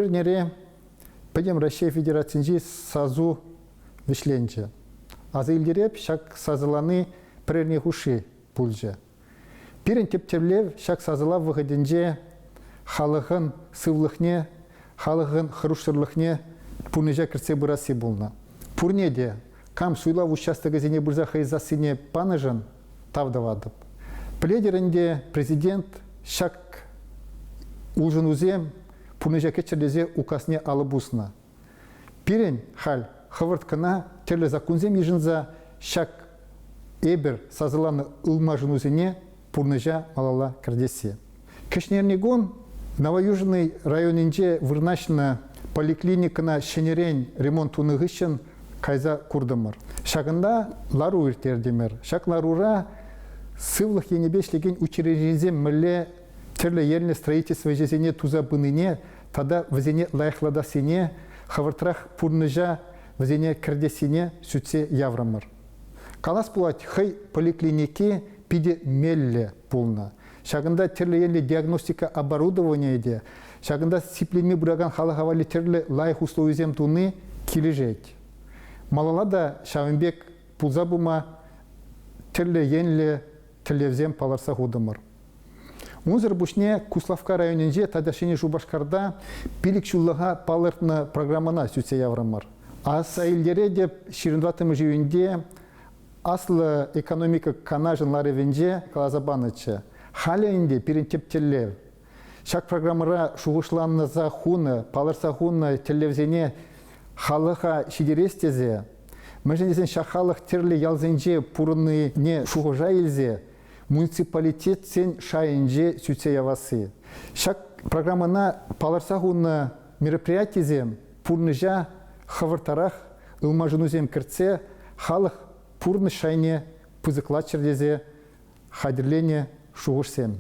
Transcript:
нере пойдем Россия Федерации сазу вишленче. А за илдереп шак сазыланы прерне хуши пульже. Пирен тептевлев шак сазыла выходенже халыгын сывлыхне, халыгын хрушырлыхне пурнежа кірсе бұрасы болна. Пурнеде кам суйла в участок зене бурза хайзасыне паныжын тавдавадып. Пледерінде президент шак улжын узем пурнежа кечерлезе указне алыбусна. Пирен хал хывырткына терле законзем ежінза шак эбір сазыланы ылмажын узене пурнежа алала кірдесе. Кешнернегон Новоюжный районинже вырнашна поликлиникана шенерен ремонт уныгышын кайза курдымыр. Шагында лару иртердемер. Шак ларура сывлых енебешлеген учреждением мілі терле ерлі строительство жезене туза быныне, тада вазене лайықладасыне, хавыртрах пурныжа вазене кірдесіне сүтсе яврамыр. Калас булать хай поликлинике пиде мелле полна. Шагында терле ерлі диагностика оборудования де, шагында сиплеме бұраган халахавали терле лайық условизем туны кележет. Малалада Шавынбек пулза бума терле енле телевзем паларса худымыр. Унзыр бушне Куславка районинже тадашыне жубашкарда пилик шуллаға палыртны программана сүтсе яврамыр. Аса илдере деп ширинватымы живенде аслы экономика канажынлары венже калазабанычы. Халя инде перентептеллев. Шак программыра шуғышланны за хуны, палырса хуны телевзене халыға шидерестезе. Мәжінесен шахалық терлі ялзенже пурыны не шуғыжа елзе, муниципалитет сен шайынже сүтсе явасы. Шак программына палырса хуны мероприятизем пурныжа хавыртарах ылмажынузем кіртсе, халық пурны шайне пызықла чердезе хадерлене шуғышсем.